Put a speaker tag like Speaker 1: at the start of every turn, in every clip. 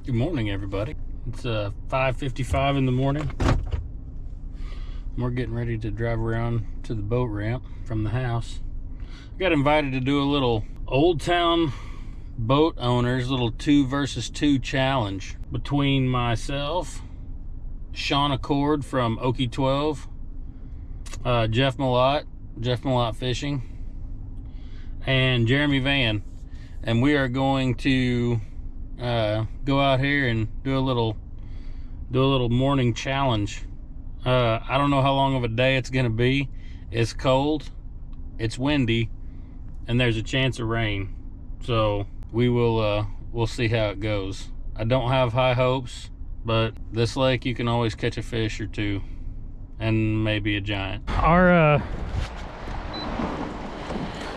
Speaker 1: Good morning, everybody. It's 5:55 in the morning. We're getting ready to drive around to the boat ramp from the house. I got invited to do a little Old Town boat owners, little 2 versus 2 challenge between myself, Sean Acord from OhKee12, Jeff Malott Fishing, and Jeremy Van. And we are going to go out here and do a little morning challenge. I don't know how long of a day it's gonna be. It's cold, it's windy, and there's a chance of rain. So we'll see how it goes. I don't have high hopes, but this lake you can always catch a fish or two, and maybe a giant. Our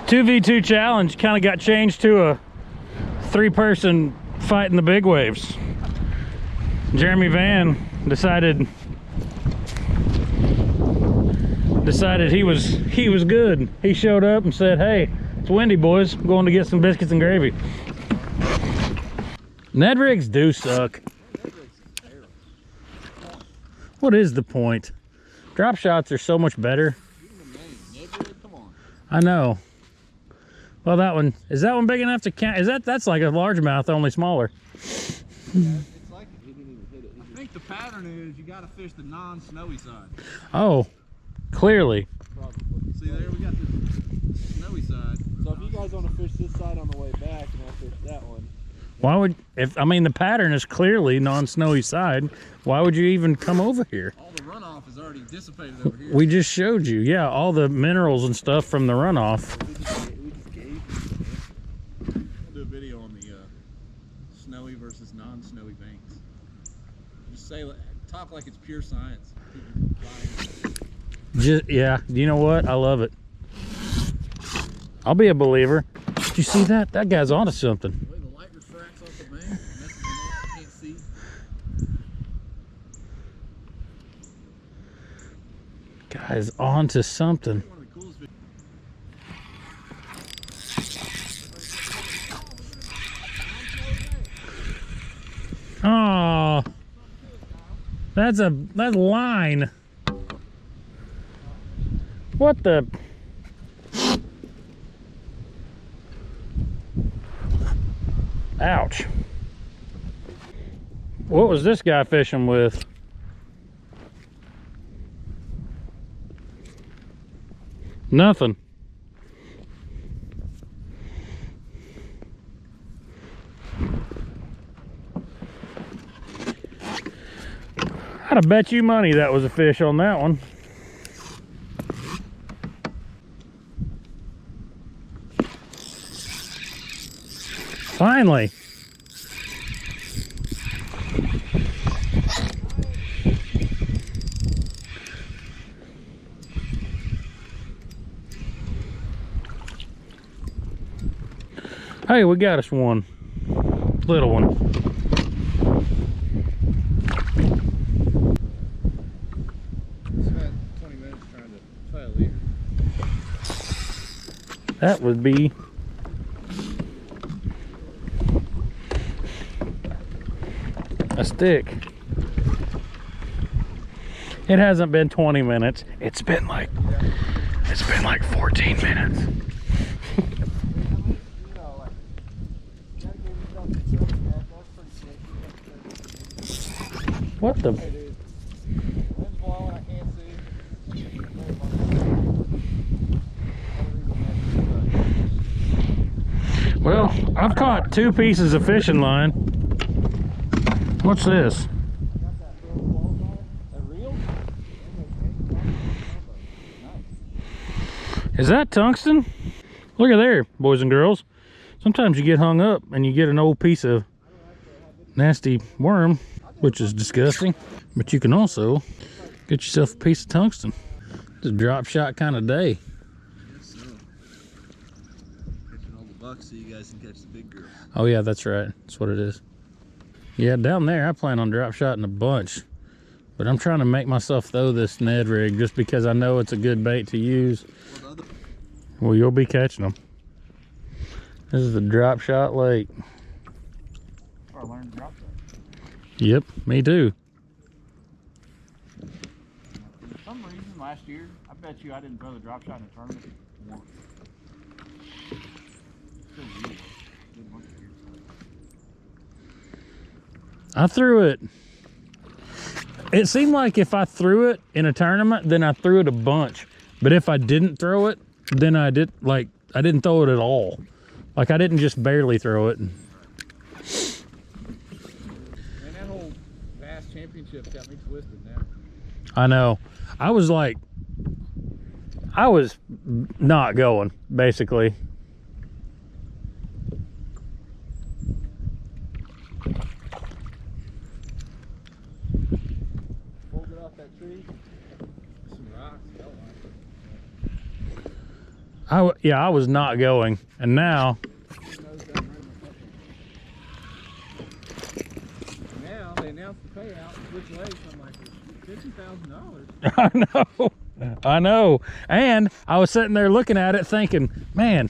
Speaker 1: 2v2 challenge kind of got changed to a 3-person fighting the big waves. Jeremy Van decided he was good. He showed up and said, "Hey, it's windy, boys. I'm going to get some biscuits and gravy." Ned rigs do suck. What is the point? Drop shots are so much better. I know. Well, that one big enough to count? That's like a largemouth, only smaller.
Speaker 2: Yeah, it's like he didn't even hit it. I think the pattern is you got to fish the non-snowy side.
Speaker 1: Oh, clearly.
Speaker 2: Probably. See there, we got the snowy side. So if you guys want to fish this side on the way back, and I'll fish that one.
Speaker 1: Why would the pattern is clearly non-snowy side? Why would you even come over here?
Speaker 2: All the runoff is already dissipated over here.
Speaker 1: We just showed you, yeah, all the minerals and stuff from the runoff.
Speaker 2: We just gave you. I'll do a video on the snowy versus non-snowy banks. Just talk like it's pure science.
Speaker 1: Yeah, you know what? I love it. I'll be a believer. Did you see that? That guy's onto something.
Speaker 2: The way the light refracts off the bank, messes them up, I can't see.
Speaker 1: Guy's onto something.
Speaker 2: One of the coolest videos.
Speaker 1: Oh, that's line. What the? Ouch. What was this guy fishing with? Nothing. I'd have bet you money that was a fish on that one. Finally. Hey, we got us one. Little one.
Speaker 2: Spent 20 minutes trying to tie a leader.
Speaker 1: That would be a stick. It hasn't been 20 minutes. It's been like 14 minutes. What the?
Speaker 2: Hey, dude. Wind's blowing, I can't see.
Speaker 1: Well, I've caught 2 pieces of fishing line. What's this? Is that tungsten? Look at there, boys and girls. Sometimes you get hung up and you get an old piece of nasty worm, which is disgusting. But you can also get yourself a piece of tungsten. It's a drop shot kind of day.
Speaker 2: Yes, so. Catching all the bucks so you guys can catch the big girls.
Speaker 1: Oh yeah, that's right. That's what it is. Yeah, down there I plan on drop shotting a bunch. But I'm trying to make myself throw this Ned rig just because I know it's a good bait to use. Well, you'll be catching them. This is the drop shot lake.
Speaker 2: Our learned to drop shot.
Speaker 1: Yep, me too.
Speaker 2: For some reason, last year, I bet you I didn't throw the drop shot in a tournament once. So weird. Didn't look weird.
Speaker 1: I threw it. It seemed like if I threw it in a tournament, then I threw it a bunch. But if I didn't throw it, then I didn't throw it at all. Like I didn't just barely throw it.
Speaker 2: Man, that whole Bass Championship got me twisted now.
Speaker 1: I know. I was not going, basically.
Speaker 2: Pulled it off that tree. Some rocks, fell on it.
Speaker 1: I was not going, and now
Speaker 2: they announced the payout, switch legs. I'm like, $50,000.
Speaker 1: I know. And I was sitting there looking at it thinking, man,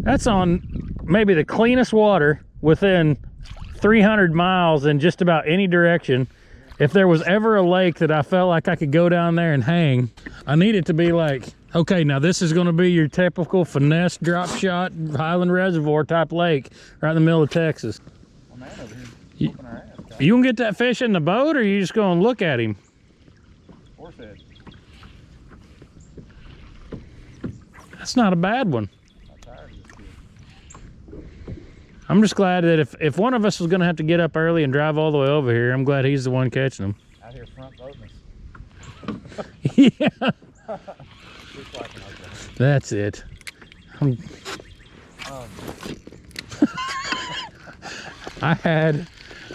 Speaker 1: that's on maybe the cleanest water within 300 miles in just about any direction. If there was ever a lake that I felt like I could go down there and hang, I need it to be like, okay, now this is going to be your typical finesse drop shot Highland Reservoir type lake right in the middle of Texas.
Speaker 2: Well, man, over here, whooping our ass.
Speaker 1: You gonna get that fish in the boat, or are you just gonna look at him?
Speaker 2: Horse head.
Speaker 1: That's not a bad one.
Speaker 2: I'm tired of this kid.
Speaker 1: I'm just glad that if one of us was gonna have to get up early and drive all the way over here, I'm glad he's the one catching them.
Speaker 2: Out here front loading us.
Speaker 1: Yeah.
Speaker 2: Just like
Speaker 1: That's it. I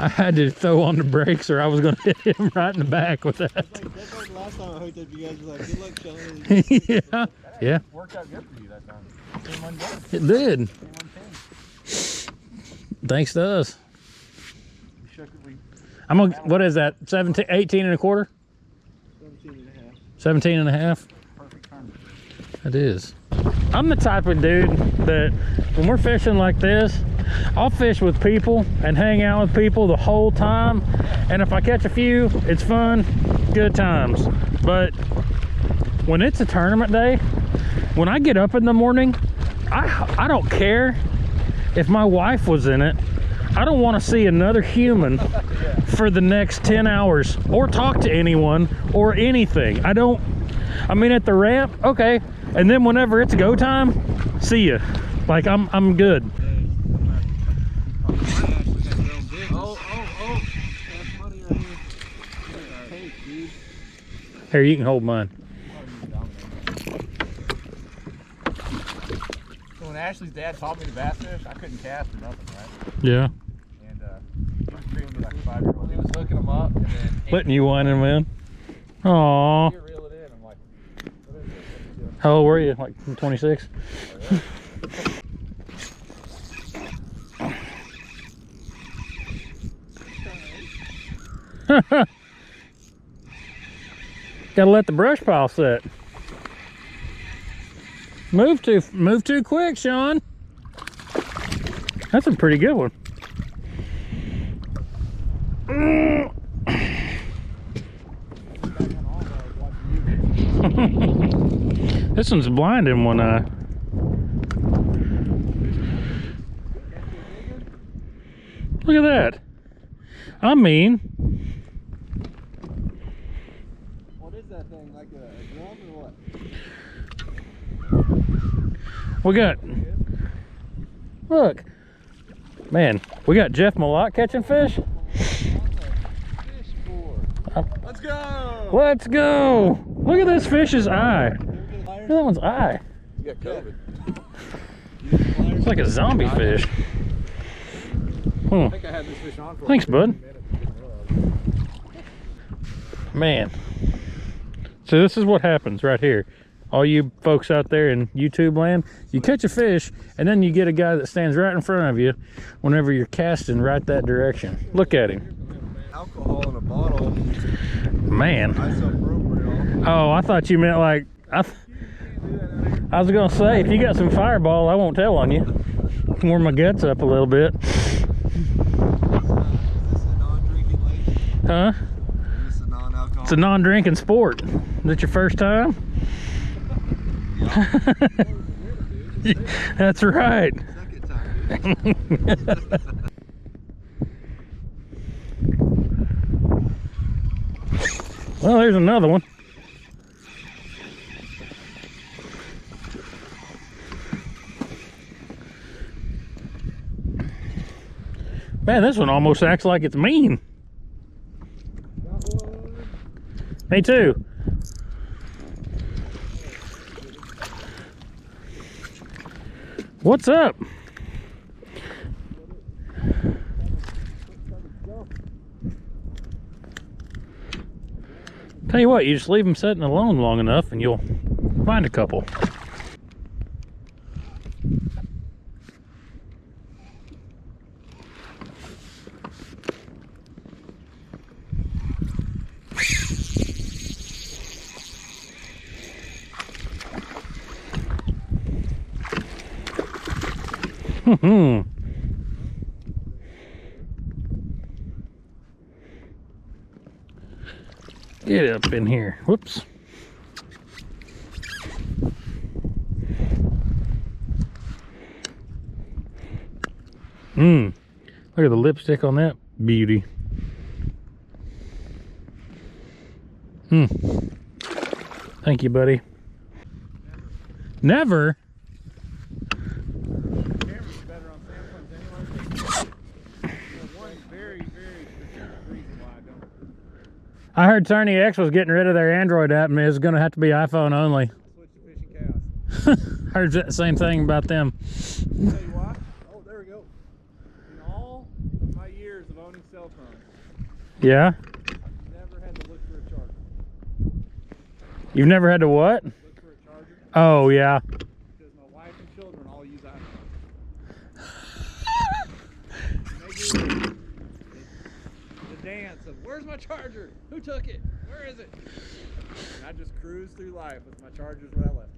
Speaker 1: had to throw on the brakes, or I was going to hit him right in the back with that.
Speaker 3: That's like last time I hooked up, you guys were like, good luck, Sean.
Speaker 1: Yeah. Yeah.
Speaker 2: Worked out good for you that time. Came undone.
Speaker 1: It did.
Speaker 2: Came
Speaker 1: Thanks to us.
Speaker 2: We shook it.
Speaker 1: I'm gonna, what is that? 17, 18 and a quarter?
Speaker 3: 17 and a half.
Speaker 1: 17 and a half?
Speaker 2: Perfect time.
Speaker 1: It is. I'm the type of dude that when we're fishing like this, I'll fish with people and hang out with people the whole time. And if I catch a few, it's fun, good times. But when it's a tournament day, when I get up in the morning, I don't care if my wife was in it. I don't want to see another human for the next 10 hours or talk to anyone or anything. I mean, at the ramp, okay. And then whenever it's go time, see ya. Like I'm good.
Speaker 3: Oh. That's money right here. Hey, dude.
Speaker 1: Here, you can hold mine.
Speaker 2: So when Ashley's dad taught me to bass fish, I couldn't cast or nothing, right?
Speaker 1: Yeah.
Speaker 2: And he was treating me like a 5-year-old. He was hooking them up and then
Speaker 1: Letting you wind him in. Aww.
Speaker 2: you reel it in. I'm like, what is this? What are you doing?
Speaker 1: How old were you? Like 26? Gotta let the brush pile set. Move too quick, Sean. That's a pretty good one. This one's blind in one eye. Look at that. I mean,
Speaker 3: What is that thing? Like a drum or what?
Speaker 1: we got, look, man, we got Jeff Malott catching fish.
Speaker 3: Let's go!
Speaker 1: Let's go. Look at this fish's eye. Look at that one's eye.
Speaker 2: You got COVID.
Speaker 1: It's like a zombie fish.
Speaker 2: I think I had this fish on for
Speaker 1: Thanks, bud.
Speaker 2: 15 minutes and didn't realize.
Speaker 1: Man. So this is what happens right here. All you folks out there in YouTube land, you catch a fish and then you get a guy that stands right in front of you whenever you're casting right that direction. Look at him.
Speaker 3: Alcohol in a bottle.
Speaker 1: Man.
Speaker 3: Isopropyl.
Speaker 1: Oh, I thought you meant like, I was gonna say, if you got some Fireball, I won't tell on you. Warm my guts up a little bit. Huh?
Speaker 3: Just a non-alcoholic.
Speaker 1: It's a non-drinking sport. Is that your first time? That's right.
Speaker 3: Second time, dude.
Speaker 1: Well, there's another one. Man, this one almost acts like it's mean. Me too. What's up? Tell you what, you just leave them sitting alone long enough and you'll find a couple. Get up in here. Whoops. Look at the lipstick on that beauty. Thank you, buddy. Never? I heard Tony X was getting rid of their Android app and it's going to have to be iPhone only.
Speaker 3: Switch to fishing chaos.
Speaker 1: Heard the same thing about them.
Speaker 3: Tell you why? Oh, there we go. In all of my years of owning cell phones,
Speaker 1: Yeah?
Speaker 3: I've never had to look for a charger.
Speaker 1: You've never had to what?
Speaker 3: Look for a charger
Speaker 1: Oh, yeah.
Speaker 3: because my wife and children all use iPhones. They do the dance of, where's my charger? Who took it? Where is it? And I just cruise through life with my chargers where I left.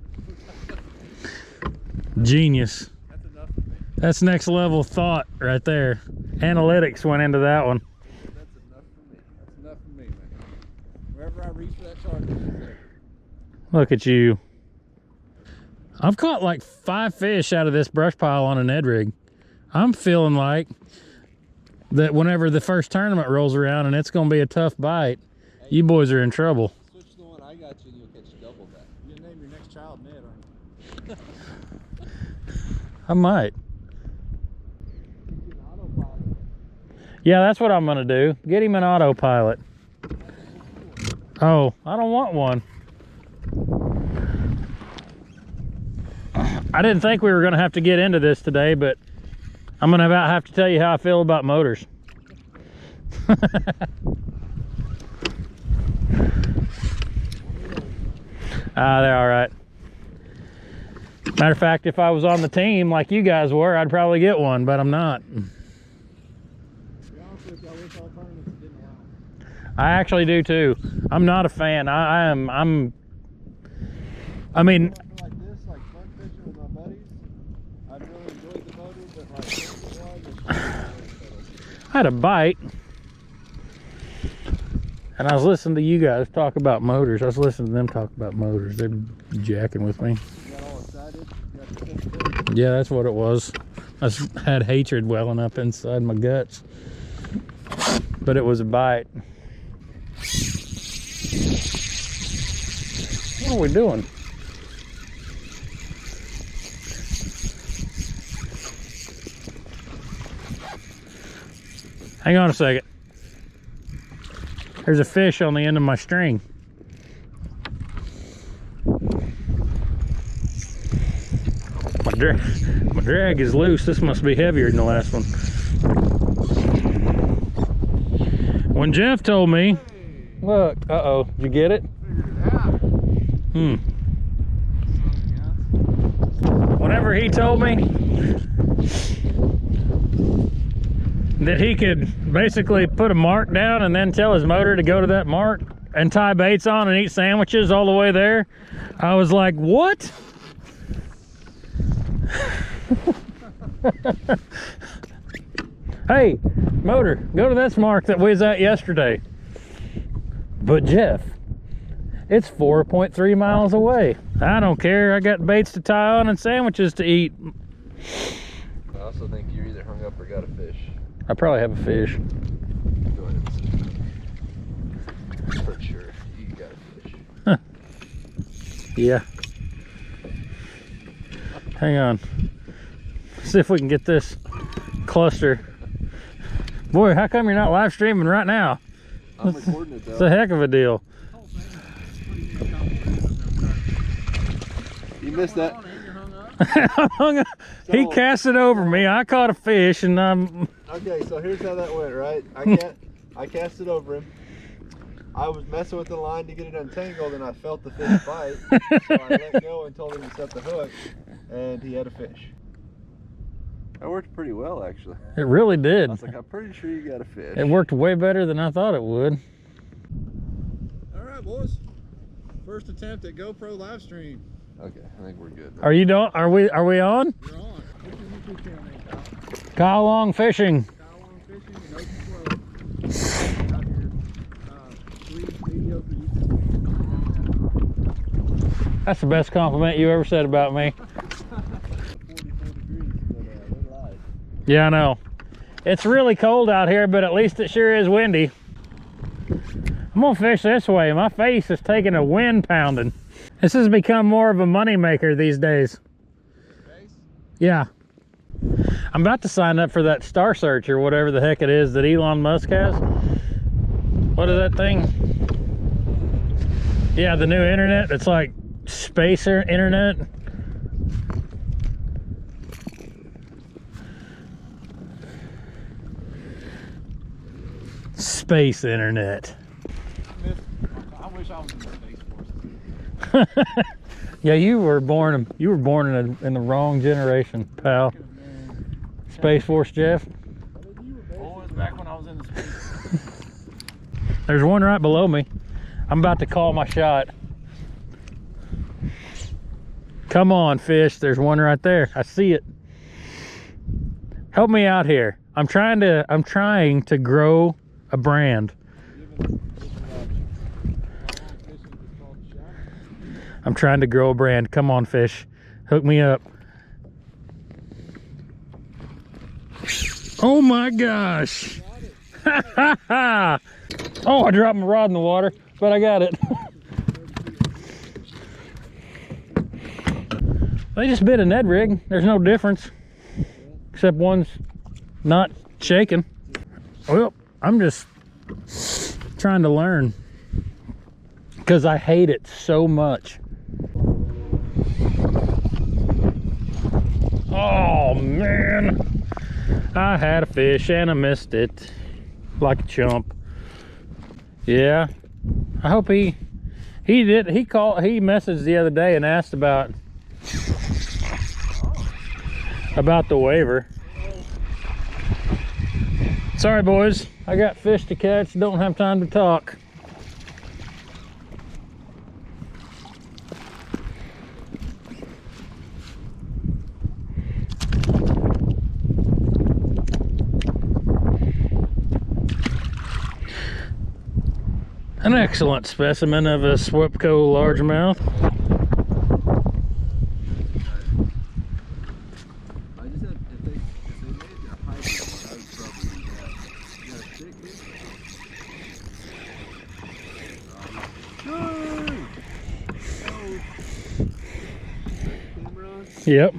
Speaker 1: Genius.
Speaker 3: That's enough for me.
Speaker 1: That's next level thought right there. Analytics went into that one.
Speaker 3: That's enough for me. That's enough for me, man. Wherever I reach for that charger, that's it.
Speaker 1: Look at you. I've caught like 5 fish out of this brush pile on an Ed rig. I'm feeling like that whenever the first tournament rolls around and it's going to be a tough bite, you boys are in trouble.
Speaker 3: Switch to the one I got you and you'll catch double that. You're gonna name your next child Ned, aren't you?
Speaker 1: I might.
Speaker 3: Get an autopilot.
Speaker 1: Yeah, that's what I'm going to do. Get him an autopilot. Oh, I don't want one. I didn't think we were going to have to get into this today, but I'm going to about have to tell you how I feel about motors. They're all right. Matter of fact, if I was on the team like you guys were, I'd probably get one, but I'm not.
Speaker 3: To be honest with you, I wish all tournaments didn't allow them.
Speaker 1: I actually do too. I'm not a fan. I mean,
Speaker 3: I feel like this, like fun fishing with my buddies, I'd really enjoy the motor, but like fishing-wise,
Speaker 1: I had a bite, and I was listening to you guys talk about motors. I was listening to them talk about motors. They're jacking with me.
Speaker 3: you got all excited. You got the sensitivity.
Speaker 1: Yeah, that's what it was. I had hatred welling up inside my guts, but it was a bite. What are we doing? Hang on a second. There's a fish on the end of my string. My drag is loose. This must be heavier than the last one. When Jeff told me, look, uh-oh, did you get it? Whenever he told me that he could basically put a mark down and then tell his motor to go to that mark and tie baits on and eat sandwiches all the way there, I was like, what? Hey, motor, go to this mark that we was at yesterday. But Jeff, it's 4.3 miles away. I don't care. I got baits to tie on and sandwiches to eat.
Speaker 4: I also think you either hung up or got a fish.
Speaker 1: I probably have a fish.
Speaker 4: Go ahead and see. I'm pretty sure you got a fish.
Speaker 1: Huh. Yeah. Hang on. See if we can get this cluster. Boy, how come you're not live streaming right now?
Speaker 4: I'm recording it though.
Speaker 1: It's a heck of a deal.
Speaker 4: You missed that.
Speaker 1: He cast it over me. I caught a fish and
Speaker 4: Okay, so here's how that went, right? I cast it over him. I was messing with the line to get it untangled and I felt the fish bite. So I let go and told him to set the hook and he had a fish. That worked pretty well actually.
Speaker 1: it really did.
Speaker 4: I was like, I'm pretty sure you got a fish.
Speaker 1: It worked way better than I thought it would.
Speaker 2: All right, boys. First attempt at GoPro live stream.
Speaker 4: Okay, I think we're good.
Speaker 1: Are you done? Are we on?
Speaker 2: You're on. What's your YouTube channel name, Kyle?
Speaker 1: Kyle Long Fishing.
Speaker 2: Kyle Long Fishing and OhKee12. Out here. Free video for YouTube.
Speaker 1: That's the best compliment you ever said about me.
Speaker 4: 44 degrees, but we're live.
Speaker 1: Yeah, I know. It's really cold out here, but at least it sure is windy. I'm gonna fish this way. My face is taking a wind pounding. This has become more of a money maker these days. Yeah. I'm about to sign up for that Star Search or whatever the heck it is that Elon Musk has. What is that thing? Yeah, the new internet. It's like spacer internet. Space internet.
Speaker 2: I wish I was in the Space Force.
Speaker 1: Yeah, you were born in the wrong generation, pal. Space Force Jeff.
Speaker 2: Always back when I was in the space.
Speaker 1: There's one right below me. I'm about to call my shot. Come on, fish. There's one right there. I see it. Help me out here. I'm trying to grow a brand. I'm trying to grow a brand. Come on, fish. Hook me up. Oh my gosh. Oh, I dropped my rod in the water, but I got it. They just bit a Ned rig. There's no difference. Except one's not shaking. Well, I'm just trying to learn. Because I hate it so much. Oh man, I had a fish and I missed it like a chump. Yeah, I hope he messaged the other day and asked about the waiver. Sorry boys, I got fish to catch, don't have time to talk. An excellent specimen of a Swepco largemouth.
Speaker 4: I just had, if they made a high one, I would probably do that. You got a stick here? Camera on?
Speaker 1: Yep.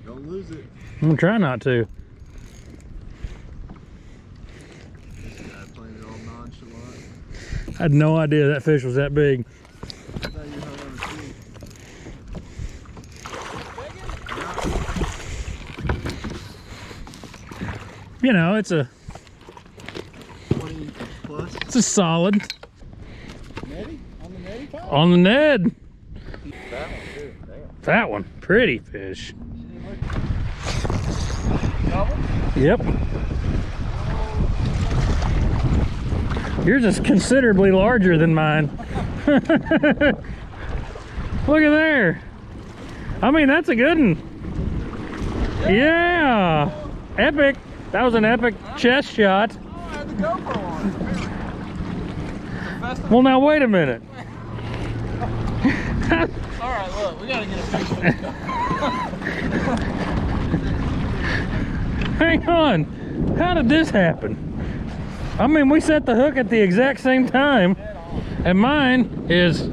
Speaker 4: Don't lose it.
Speaker 1: I'm gonna try not to. I had no idea that fish was that big. You know, it's a
Speaker 4: 20 plus.
Speaker 1: It's a solid.
Speaker 2: Netty? On the netty pile?
Speaker 1: On the Ned.
Speaker 4: That one too. Damn.
Speaker 1: That one. Pretty fish.
Speaker 2: Double?
Speaker 1: Yep. Yours is considerably larger than mine. Look at there. I mean, that's a good one. Yeah. Epic. That was an epic chest shot.
Speaker 2: Oh,
Speaker 3: had the GoPro on. Apparently. It's a festival.
Speaker 1: Well, now wait a minute.
Speaker 3: All right, look, we gotta get a picture of this guy.
Speaker 1: Hang on. How did this happen? I mean, we set the hook at the exact same time, and mine is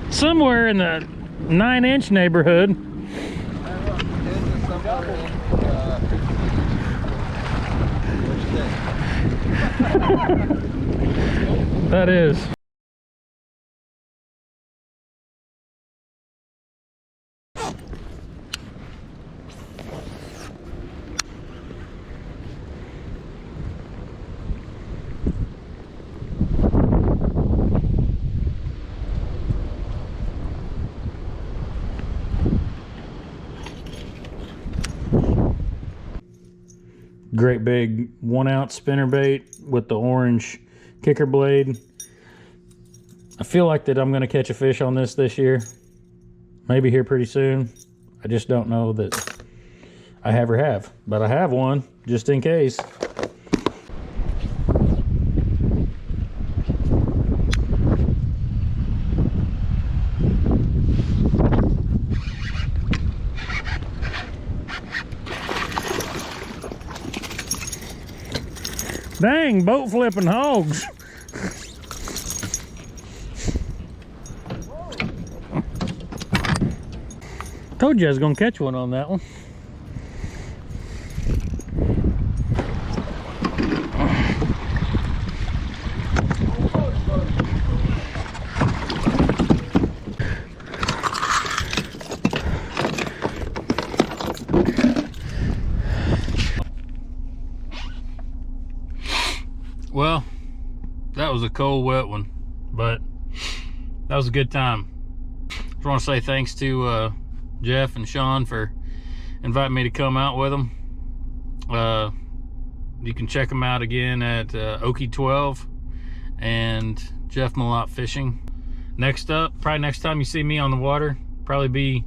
Speaker 1: somewhere in the 9-inch neighborhood. That is. Great big 1-ounce spinnerbait with the orange kicker blade. I feel like that I'm going to catch a fish on this year. Maybe here pretty soon. I just don't know that I ever have. But I have one, just in case. Dang, boat flipping hogs. Told you I was gonna catch one on that one. Well, that was a cold, wet one, but that was a good time. Just want to say thanks to Jeff and Sean for inviting me to come out with them. You can check them out again at OhKee12 and Jeff Malott Fishing. Next up, probably next time you see me on the water, probably be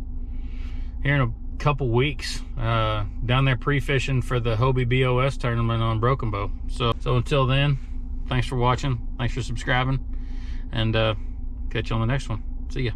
Speaker 1: here in a couple weeks, down there pre-fishing for the Hobie BOS tournament on Broken Bow. So until then, thanks for watching, thanks for subscribing, and catch you on the next one. See ya.